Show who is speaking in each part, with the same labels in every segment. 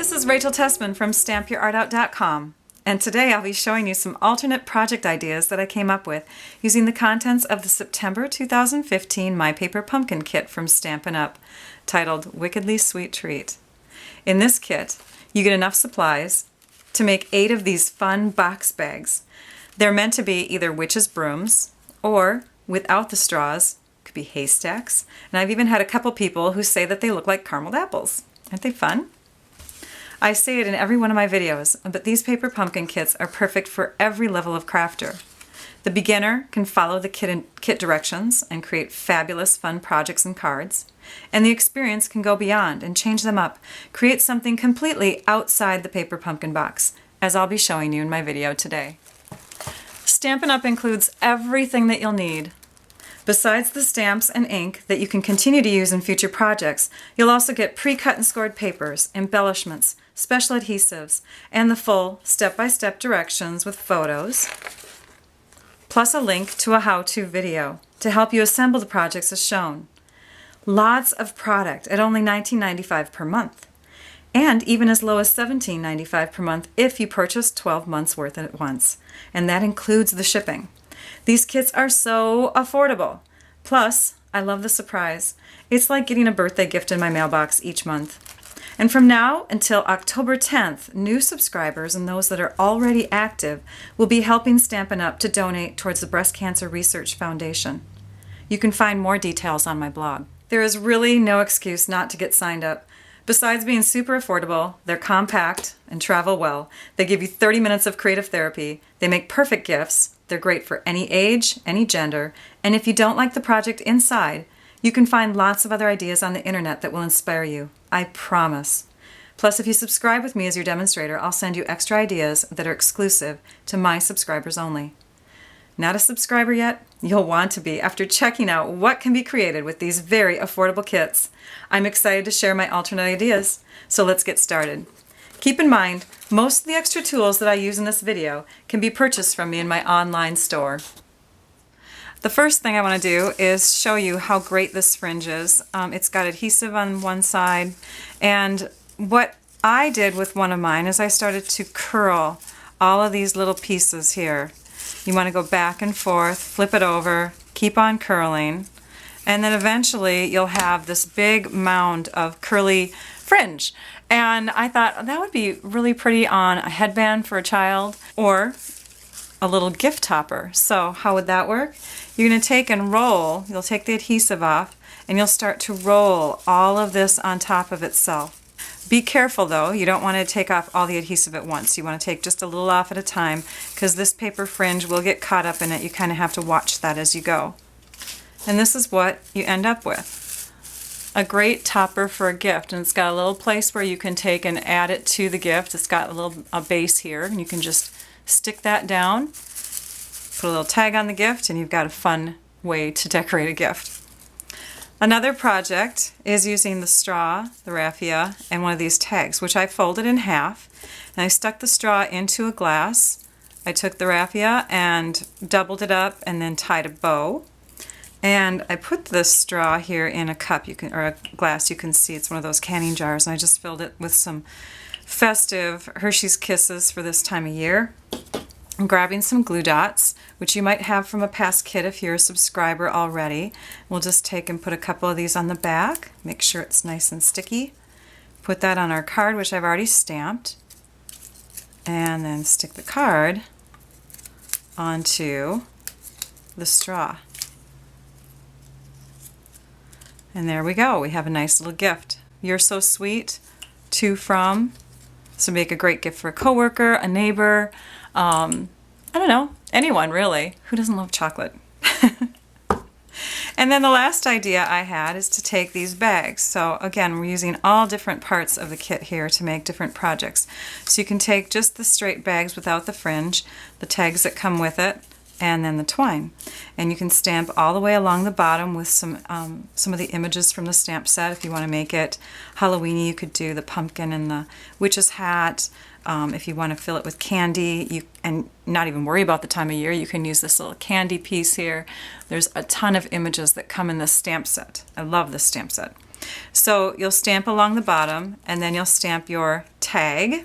Speaker 1: this is Rachel Tessman from StampYourArtOut.com, and today I'll be showing you some alternate project ideas that I came up with using the contents of the September 2015 My Paper Pumpkin kit from Stampin' Up, titled Wickedly Sweet Treat. In this kit, you get enough supplies to make 8 of these fun box bags. They're meant to be either witches' brooms, or, without the straws, could be haystacks, and I've even had a couple people who say that they look like carameled apples. Aren't they fun? I say it in every one of my videos, but these paper pumpkin kits are perfect for every level of crafter. The beginner can follow the kit directions and create fabulous fun projects and cards, and the experienced can go beyond and change them up, create something completely outside the paper pumpkin box, as I'll be showing you in my video today. Stampin' Up! Includes everything that you'll need. Besides the stamps and ink that you can continue to use in future projects, you'll also get pre-cut and scored papers, embellishments, special adhesives, and the full step-by-step directions with photos, plus a link to a how-to video to help you assemble the projects as shown. Lots of product at only $19.95 per month, and even as low as $17.95 per month if you purchase 12 months worth at once, and that includes the shipping. These kits are so affordable. Plus, I love the surprise. It's like getting a birthday gift in my mailbox each month. And from now until October 10th, new subscribers and those that are already active will be helping Stampin' Up! To donate towards the Breast Cancer Research Foundation. You can find more details on my blog. There is really no excuse not to get signed up. Besides being super affordable, they're compact and travel well. They give you 30 minutes of creative therapy. They make perfect gifts. They're great for any age, any gender, and if you don't like the project inside, you can find lots of other ideas on the internet that will inspire you. I promise. Plus, if you subscribe with me as your demonstrator, I'll send you extra ideas that are exclusive to my subscribers only. Not a subscriber yet? You'll want to be after checking out what can be created with these very affordable kits. I'm excited to share my alternate ideas, so let's get started. Keep in mind, most of the extra tools that I use in this video can be purchased from me in my online store. The first thing I want to do is show you how great this fringe is. It's got adhesive on one side, and what I did with one of mine is I started to curl all of these little pieces here. You want to go back and forth, flip it over, keep on curling, and then eventually you'll have this big mound of curly fringe. And I thought that would be really pretty on a headband for a child or a little gift topper. So how would that work? You're going to take and roll, you'll take the adhesive off, and you'll start to roll all of this on top of itself. Be careful though, you don't want to take off all the adhesive at once. You want to take just a little off at a time because this paper fringe will get caught up in it. You kind of have to watch that as you go. And this is what you end up with. A great topper for a gift, and it's got a little place where you can take and add it to the gift. It's got a base here, and you can just stick that down, put a little tag on the gift, and you've got a fun way to decorate a gift. Another project is using the straw, the raffia, and one of these tags, which I folded in half, and I stuck the straw into a glass. I took the raffia and doubled it up and then tied a bow. And I put this straw here in a cup, or a glass. You can see it's one of those canning jars, and I just filled it with some festive Hershey's Kisses for this time of year. I'm grabbing some glue dots, which you might have from a past kit if you're a subscriber already. We'll just take and put a couple of these on the back, make sure it's nice and sticky. Put that on our card, which I've already stamped, and then stick the card onto the straw. And there we go. We have a nice little gift. You're so sweet. To from. So make a great gift for a coworker, a neighbor, I don't know, anyone really. Who doesn't love chocolate? And then the last idea I had is to take these bags. So again, we're using all different parts of the kit here to make different projects. So you can take just the straight bags without the fringe, the tags that come with it, and then the twine. And you can stamp all the way along the bottom with some of the images from the stamp set. If you want to make it Halloween-y, you could do the pumpkin and the witch's hat. If you want to fill it with candy and not even worry about the time of year, you can use this little candy piece here. There's a ton of images that come in this stamp set. I love this stamp set. So you'll stamp along the bottom, and then you'll stamp your tag tag.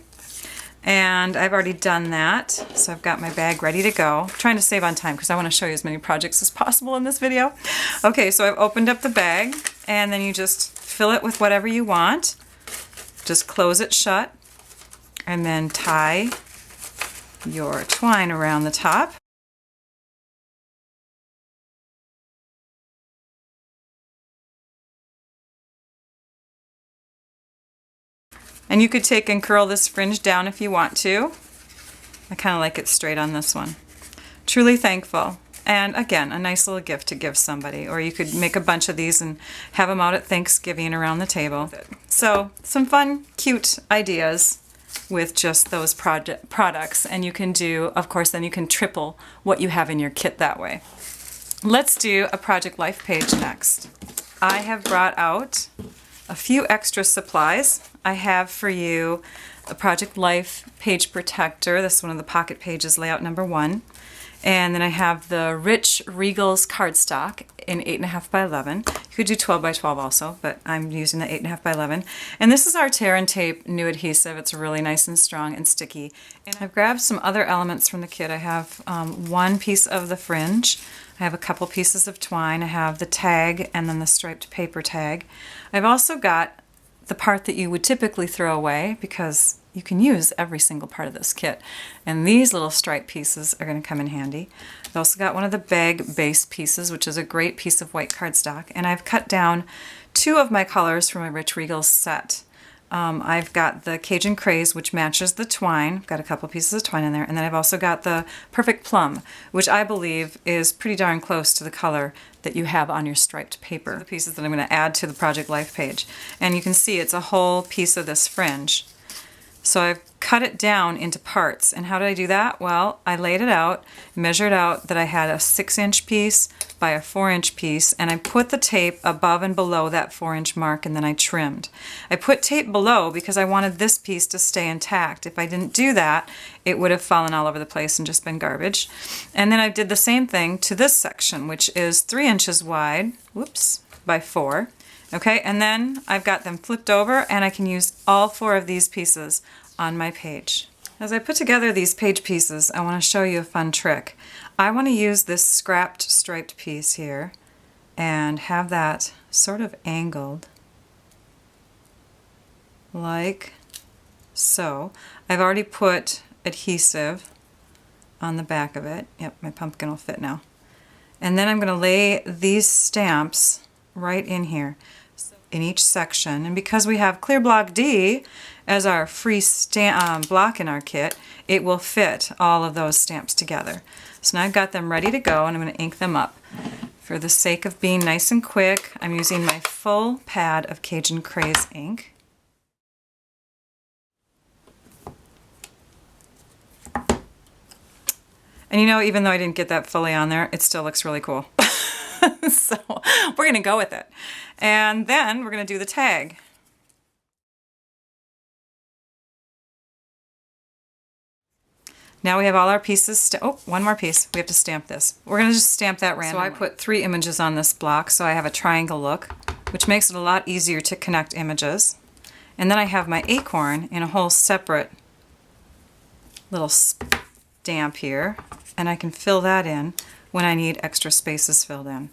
Speaker 1: And I've already done that, so I've got my bag ready to go. I'm trying to save on time because I want to show you as many projects as possible in this video. Okay, so I've opened up the bag, and then you just fill it with whatever you want. Just close it shut, and then tie your twine around the top. And you could take and curl this fringe down if you want to. I kind of like it straight on this one. Truly Thankful. And again, a nice little gift to give somebody. Or you could make a bunch of these and have them out at Thanksgiving around the table. So some fun, cute ideas with just those products. And you can do, of course, then you can triple what you have in your kit that way. Let's do a Project Life page next. I have brought out a few extra supplies. I have for you a Project Life page protector. This is one of the pocket pages, layout number 1. And then I have the Rich Regals cardstock in 8.5 by 11. You could do 12 by 12 also, but I'm using the 8.5 by 11. And this is our Tear and Tape new adhesive. It's really nice and strong and sticky. And I've grabbed some other elements from the kit. I have one piece of the fringe. I have a couple pieces of twine. I have the tag and then the striped paper tag. I've also got the part that you would typically throw away because you can use every single part of this kit. And these little stripe pieces are going to come in handy. I've also got one of the bag base pieces, which is a great piece of white cardstock. And I've cut down 2 of my colors from my Rich Regals set. I've got the Cajun Craze, which matches the twine. I've got a couple pieces of twine in there. And then I've also got the Perfect Plum, which I believe is pretty darn close to the color that you have on your striped paper. The pieces that I'm going to add to the Project Life page. And you can see it's a whole piece of this fringe. So I've cut it down into parts. And how did I do that? Well, I laid it out, measured out that I had a 6-inch piece by a 4-inch piece, and I put the tape above and below that 4-inch mark, and then I trimmed. I put tape below because I wanted this piece to stay intact. If I didn't do that, it would have fallen all over the place and just been garbage. And then I did the same thing to this section, which is 3 inches wide, whoops, by 4. Okay, and then I've got them flipped over, and I can use all 4 of these pieces on my page. As I put together these page pieces, I want to show you a fun trick. I want to use this scrapped striped piece here and have that sort of angled like so. I've already put adhesive on the back of it. Yep, my pumpkin will fit now. And then I'm going to lay these stamps right in here in each section. And because we have Clear Block D as our free block in our kit, it will fit all of those stamps together. So now I've got them ready to go, and I'm going to ink them up. For the sake of being nice and quick, I'm using my full pad of Cajun Craze ink. And you know, even though I didn't get that fully on there, it still looks really cool. So we're going to go with it. And then we're going to do the tag. Now we have all our pieces. Oh, one more piece. We have to stamp this. We're going to just stamp that randomly. So I put 3 images on this block, so I have a triangle look, which makes it a lot easier to connect images. And then I have my acorn in a whole separate little stamp here, and I can fill that in when I need extra spaces filled in.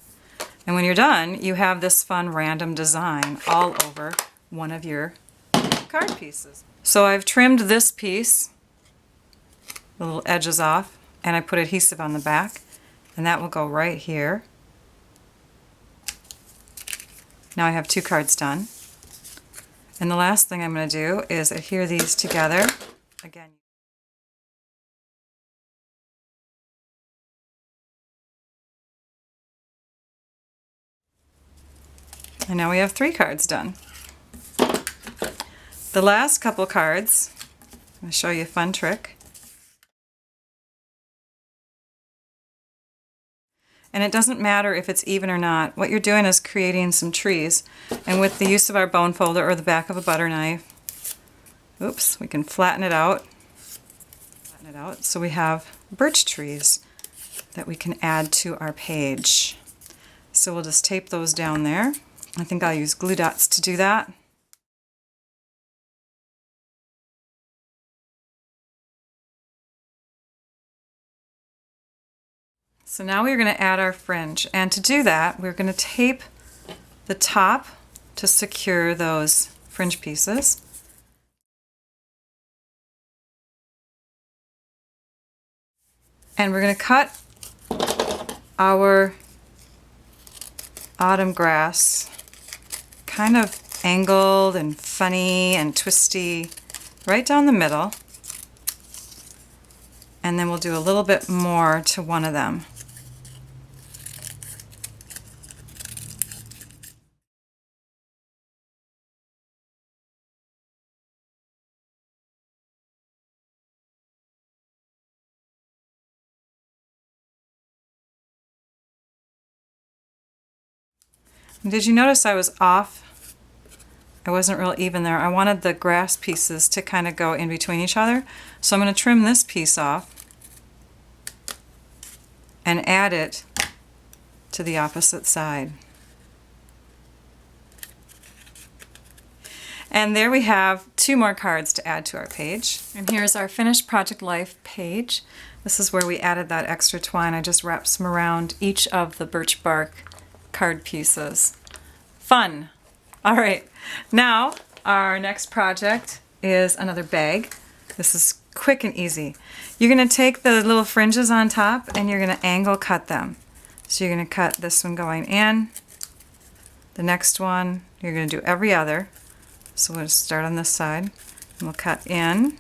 Speaker 1: And when you're done, you have this fun random design all over one of your card pieces. So I've trimmed this piece, the little edges off, and I put adhesive on the back, and that will go right here. Now I have 2 cards done. And the last thing I'm going to do is adhere these together. Again, and now we have 3 cards done. The last couple cards, I'm going to show you a fun trick. And it doesn't matter if it's even or not. What you're doing is creating some trees. And with the use of our bone folder or the back of a butter knife, oops, we can flatten it out. Flatten it out so we have birch trees that we can add to our page. So we'll just tape those down there. I think I'll use glue dots to do that. So now we're going to add our fringe, and to do that we're going to tape the top to secure those fringe pieces. And we're going to cut our autumn grass kind of angled and funny and twisty right down the middle. And then we'll do a little bit more to one of them. And did you notice I was off? I wasn't real even there. I wanted the grass pieces to kind of go in between each other. So I'm going to trim this piece off and add it to the opposite side. And there we have 2 more cards to add to our page. And here's our finished Project Life page. This is where we added that extra twine. I just wrapped some around each of the birch bark card pieces. Fun! Alright, now our next project is another bag. This is quick and easy. You're going to take the little fringes on top and you're going to angle cut them. So you're going to cut this one going in, the next one, you're going to do every other. So we'll start on this side and we'll cut in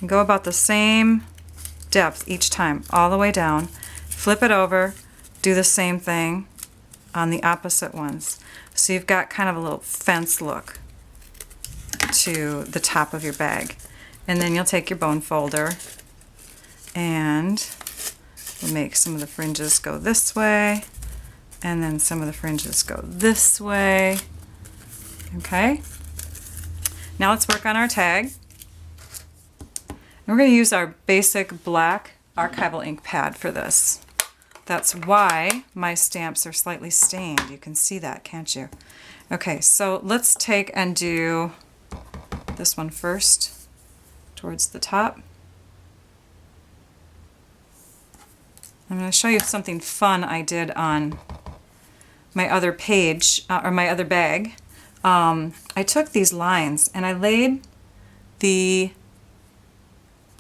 Speaker 1: and go about the same depth each time, all the way down. Flip it over, do the same thing on the opposite ones. So you've got kind of a little fence look to the top of your bag. And then you'll take your bone folder and we'll make some of the fringes go this way and then some of the fringes go this way. Okay? Now let's work on our tag. And we're going to use our basic black archival ink pad for this. That's why my stamps are slightly stained. You can see that, can't you? Okay, so let's take and do this one first, towards the top. I'm going to show you something fun I did on my other page, or my other bag. I took these lines and I laid the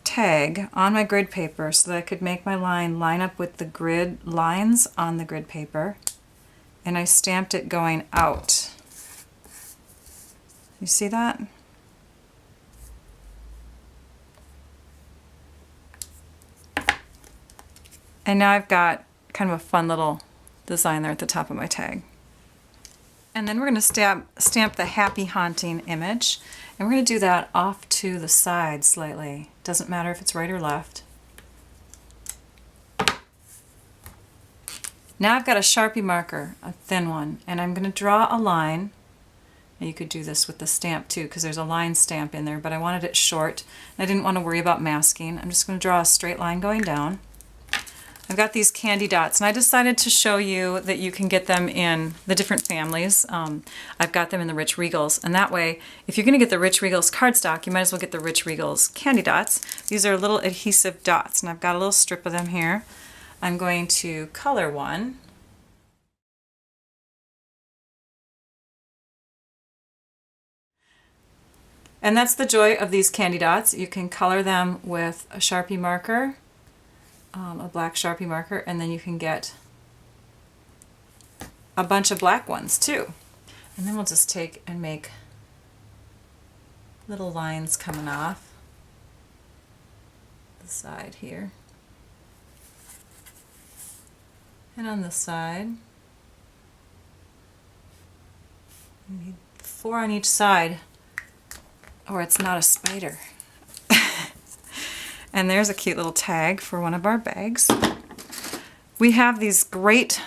Speaker 1: tag on my grid paper so that I could make my line line up with the grid lines on the grid paper, and I stamped it going out. You see that? And now I've got kind of a fun little design there at the top of my tag. And then we're going to stamp the happy haunting image, and we're going to do that off to the side slightly. Doesn't matter if it's right or left. Now I've got a Sharpie marker, a thin one, and I'm going to draw a line. Now you could do this with the stamp too, because there's a line stamp in there, but I wanted it short. I didn't want to worry about masking. I'm just going to draw a straight line going down. I've got these candy dots, and I decided to show you that you can get them in the different families. I've got them in the Rich Regals, and that way, if you're going to get the Rich Regals cardstock, you might as well get the Rich Regals candy dots. These are little adhesive dots, and I've got a little strip of them here. I'm going to color one. And that's the joy of these candy dots. You can color them with a Sharpie marker, a black Sharpie marker, and then you can get a bunch of black ones too. And then we'll just take and make little lines coming off the side here. And on this side, you need 4 on each side, or it's not a spider. And there's a cute little tag for one of our bags. We have these great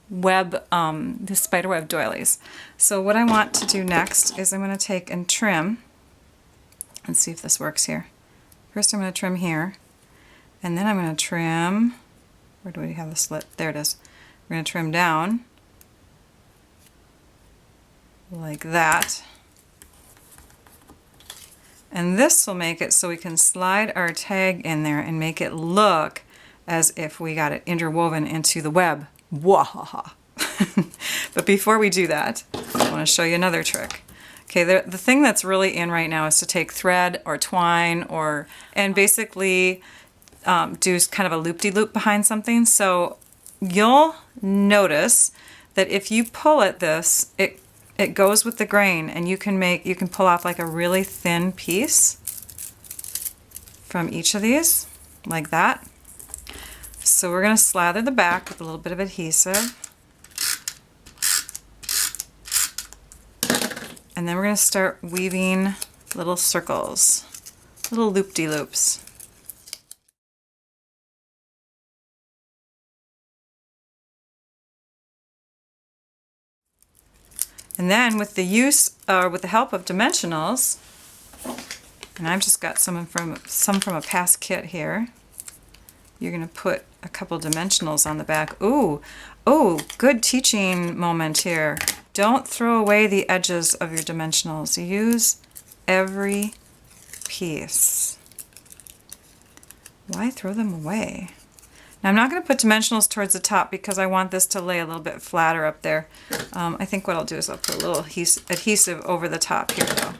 Speaker 1: web, the spider web doilies. So what I want to do next is I'm going to take and trim, and see if this works here. First I'm going to trim here, and then I'm going to trim, where do we have the slit? There it is. We're going to trim down like that. And this will make it so we can slide our tag in there and make it look as if we got it interwoven into the web. Wahaha! But before we do that, I want to show you another trick. Okay, the thing that's really in right now is to take thread or twine and basically do kind of a loop-de-loop behind something. So you'll notice that if you pull at this, it goes with the grain, and you can pull off like a really thin piece from each of these, like that. So we're going to slather the back with a little bit of adhesive. And then we're going to start weaving little circles, little loop-de-loops. And then with the help of dimensionals, and I've just got some from a past kit here, you're going to put a couple dimensionals on the back. Ooh, good teaching moment here. Don't throw away the edges of your dimensionals. Use every piece. Why throw them away? Now I'm not going to put dimensionals towards the top because I want this to lay a little bit flatter up there. I think what I'll do is I'll put a little adhesive over the top here though.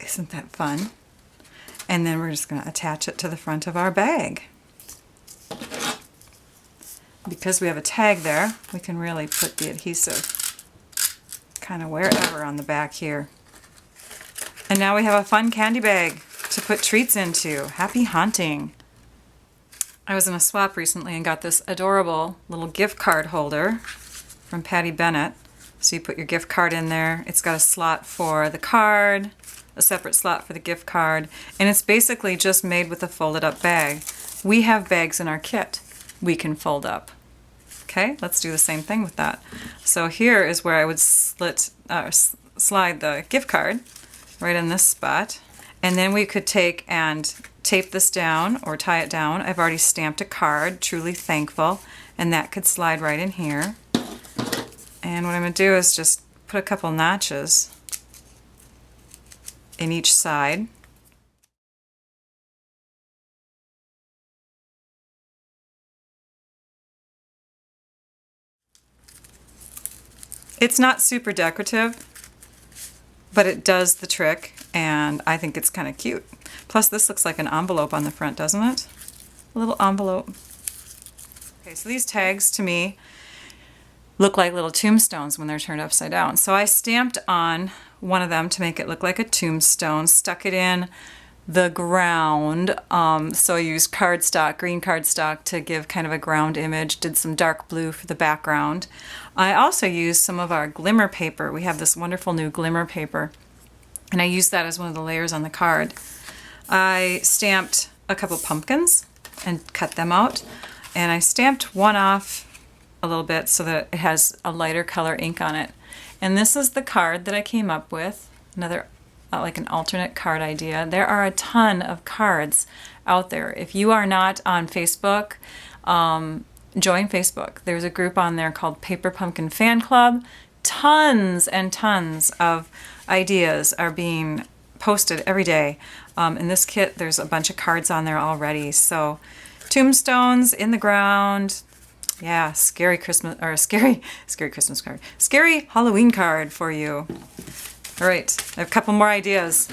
Speaker 1: Isn't that fun? And then we're just going to attach it to the front of our bag. Because we have a tag there, we can really put the adhesive kind of wherever on the back here. And now we have a fun candy bag to put treats into. Happy hunting! I was in a swap recently and got this adorable little gift card holder from Patty Bennett. So you put your gift card in there. It's got a slot for the card, a separate slot for the gift card, and it's basically just made with a folded up bag. We have bags in our kit we can fold up. Okay, let's do the same thing with that. So here is where I would slide the gift card right in this spot, and then we could take and tape this down or tie it down. I've already stamped a card, Truly Thankful, and that could slide right in here. And what I'm going to do is just put a couple notches in each side. It's not super decorative, but it does the trick, and I think it's kind of cute. Plus this looks like an envelope on the front, doesn't it? A little envelope. Okay, so these tags to me look like little tombstones when they're turned upside down. So I stamped on one of them to make it look like a tombstone, stuck it in the ground. So I used cardstock, green cardstock, to give kind of a ground image, did some dark blue for the background. I also used some of our glimmer paper. We have this wonderful new glimmer paper, and I used that as one of the layers on the card. I stamped a couple pumpkins and cut them out, and I stamped one off a little bit so that it has a lighter color ink on it. And this is the card that I came up with, another like an alternate card idea. There are a ton of cards out there. If you are not on Facebook, join Facebook. There's a group on there called Paper Pumpkin Fan Club. Tons and tons of ideas are being posted every day. In this kit, there's a bunch of cards on there already. So tombstones in the ground. Yeah, scary Christmas card. Scary Halloween card for you. All right, I have a couple more ideas.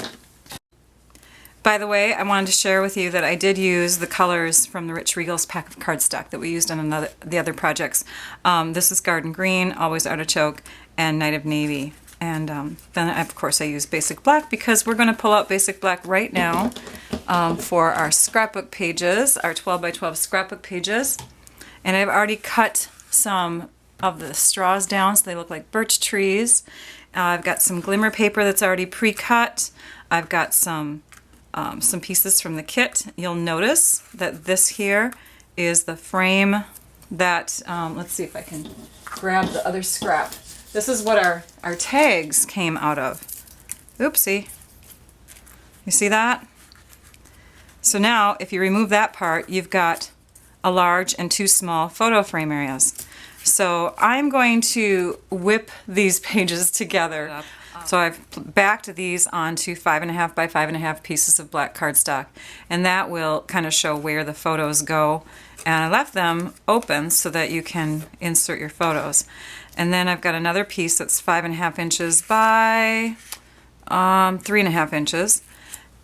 Speaker 1: By the way, I wanted to share with you that I did use the colors from the Rich Regals pack of cardstock that we used on the other projects. This is Garden Green, Always Artichoke, and Night of Navy. And then, of course, I use Basic Black because we're going to pull out Basic Black right now for our scrapbook pages, our 12 by 12 scrapbook pages. And I've already cut some of the straws down so they look like birch trees. I've got some glimmer paper that's already pre-cut. I've got some pieces from the kit. You'll notice that this here is the frame that, let's see if I can grab the other scrap. This is what our tags came out of. Oopsie. You see that? So now, if you remove that part, you've got a large and two small photo frame areas. So I'm going to whip these pages together So I've backed these onto 5.5 by 5.5 pieces of black cardstock, and that will kind of show where the photos go. And I left them open so that you can insert your photos. And then I've got another piece that's 5.5 inches by 3.5 inches.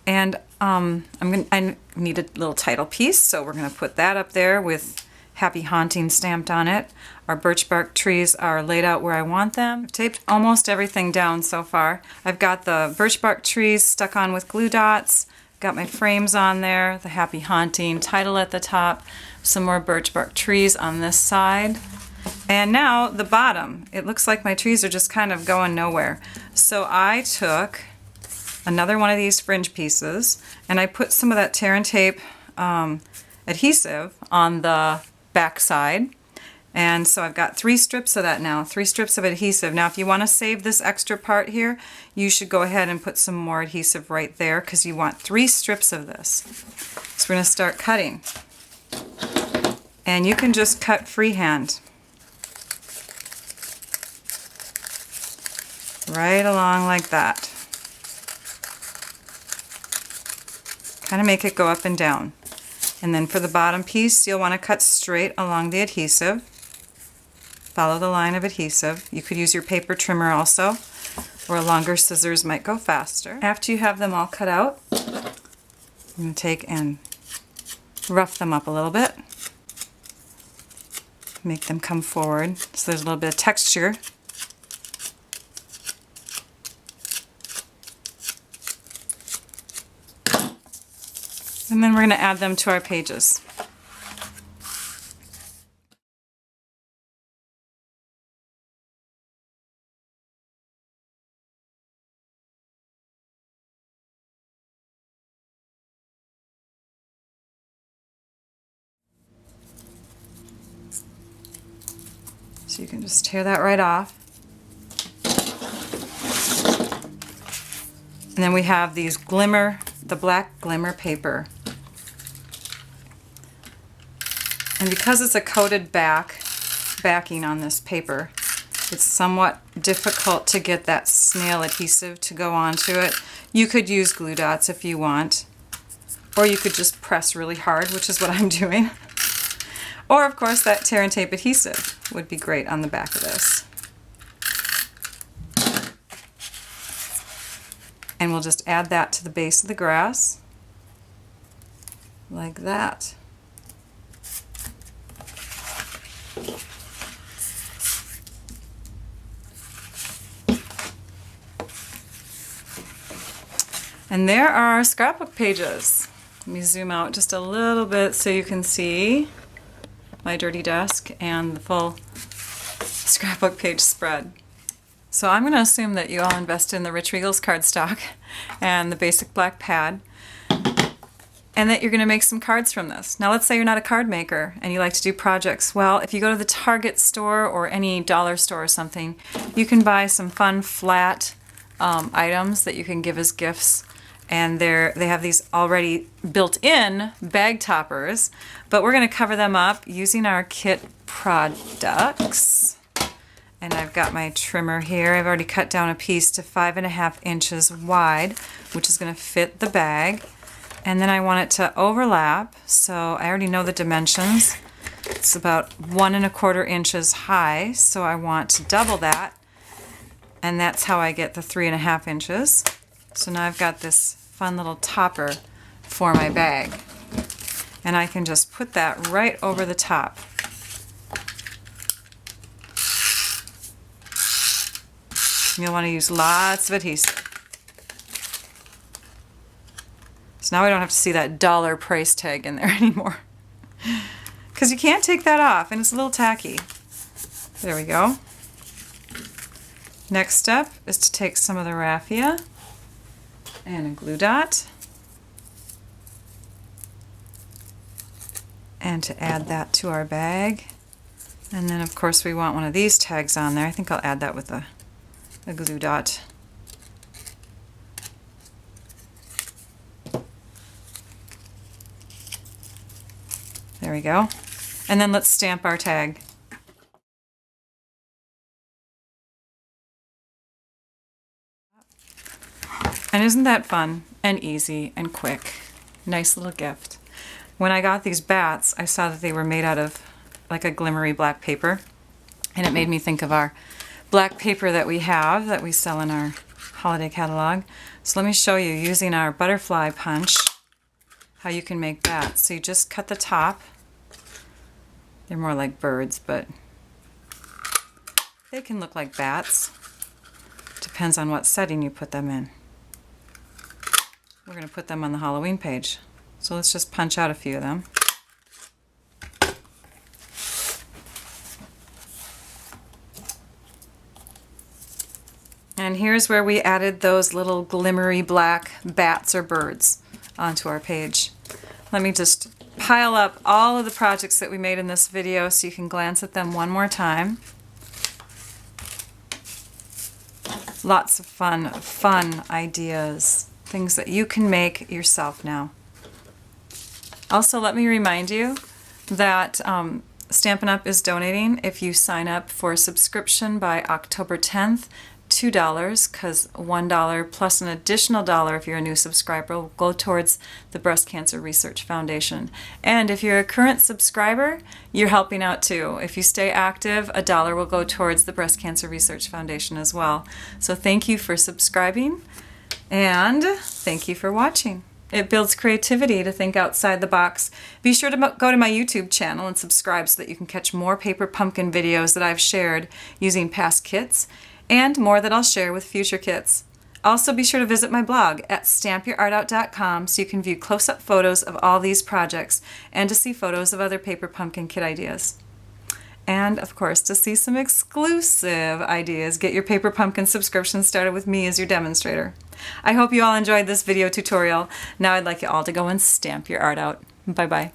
Speaker 1: And I need a little title piece, so we're going to put that up there with Happy Haunting stamped on it. Our birch bark trees are laid out where I want them. I've taped almost everything down so far. I've got the birch bark trees stuck on with glue dots, got my frames on there, the Happy Haunting title at the top, some more birch bark trees on this side. And now the bottom. It looks like my trees are just kind of going nowhere. So I took another one of these fringe pieces and I put some of that tear and tape adhesive on the back side. And so I've got 3 strips of that now, 3 strips of adhesive. Now if you want to save this extra part here, you should go ahead and put some more adhesive right there because you want 3 strips of this. So we're going to start cutting. And you can just cut freehand. Right along like that. Kind of make it go up and down. And then for the bottom piece, you'll want to cut straight along the adhesive. Follow the line of adhesive. You could use your paper trimmer also, or longer scissors might go faster. After you have them all cut out, I'm going to take and rough them up a little bit. Make them come forward so there's a little bit of texture. And then we're going to add them to our pages. So you can just tear that right off. And then we have these the black glimmer paper. And because it's a coated backing on this paper, it's somewhat difficult to get that snail adhesive to go onto it. You could use glue dots if you want, or you could just press really hard, which is what I'm doing. Or of course that tear and tape adhesive would be great on the back of this. And we'll just add that to the base of the grass, like that. And there are our scrapbook pages. Let me zoom out just a little bit so you can see my dirty desk and the full scrapbook page spread. So I'm going to assume that you all invested in the Rich Regals cardstock and the basic black pad, and that you're going to make some cards from this. Now let's say you're not a card maker and you like to do projects. Well, if you go to the Target store or any dollar store or something, you can buy some fun flat items that you can give as gifts. And they have these already built-in bag toppers, but we're going to cover them up using our kit products. And I've got my trimmer here. I've already cut down a piece to 5.5 inches wide, which is going to fit the bag. And then I want it to overlap, so I already know the dimensions. It's about 1.25 inches high, so I want to double that. And that's how I get the 3.5 inches. So now I've got this fun little topper for my bag. And I can just put that right over the top. You'll want to use lots of adhesive. So now I don't have to see that dollar price tag in there anymore. Because you can't take that off and it's a little tacky. There we go. Next step is to take some of the raffia and a glue dot and to add that to our bag. And then of course we want one of these tags on there. I think I'll add that with a glue dot. There we go. And then let's stamp our tag. And isn't that fun and easy and quick? Nice little gift. When I got these bats, I saw that they were made out of like a glimmery black paper, and it made me think of our black paper that we have that we sell in our holiday catalog. So let me show you using our butterfly punch how you can make bats. So you just cut the top. They're more like birds, but they can look like bats. Depends on what setting you put them in. We're going to put them on the Halloween page. So let's just punch out a few of them. And here's where we added those little glimmery black bats or birds onto our page. Let me just pile up all of the projects that we made in this video so you can glance at them one more time. Lots of fun ideas, things that you can make yourself now. Also, let me remind you that Stampin' Up! Is donating if you sign up for a subscription by October 10th, $2, because $1 plus an additional $1 if you're a new subscriber will go towards the Breast Cancer Research Foundation. And if you're a current subscriber, you're helping out too. If you stay active, $1 will go towards the Breast Cancer Research Foundation as well. So thank you for subscribing, and thank you for watching. It builds creativity to think outside the box. Be sure to go to my YouTube channel and subscribe so that you can catch more paper pumpkin videos that I've shared using past kits and more that I'll share with future kits. Also be sure to visit my blog at stampyourartout.com so you can view close-up photos of all these projects and to see photos of other paper pumpkin kit ideas. And of course, to see some exclusive ideas, get your paper pumpkin subscription started with me as your demonstrator. I hope you all enjoyed this video tutorial. Now I'd like you all to go and stamp your art out. Bye-bye.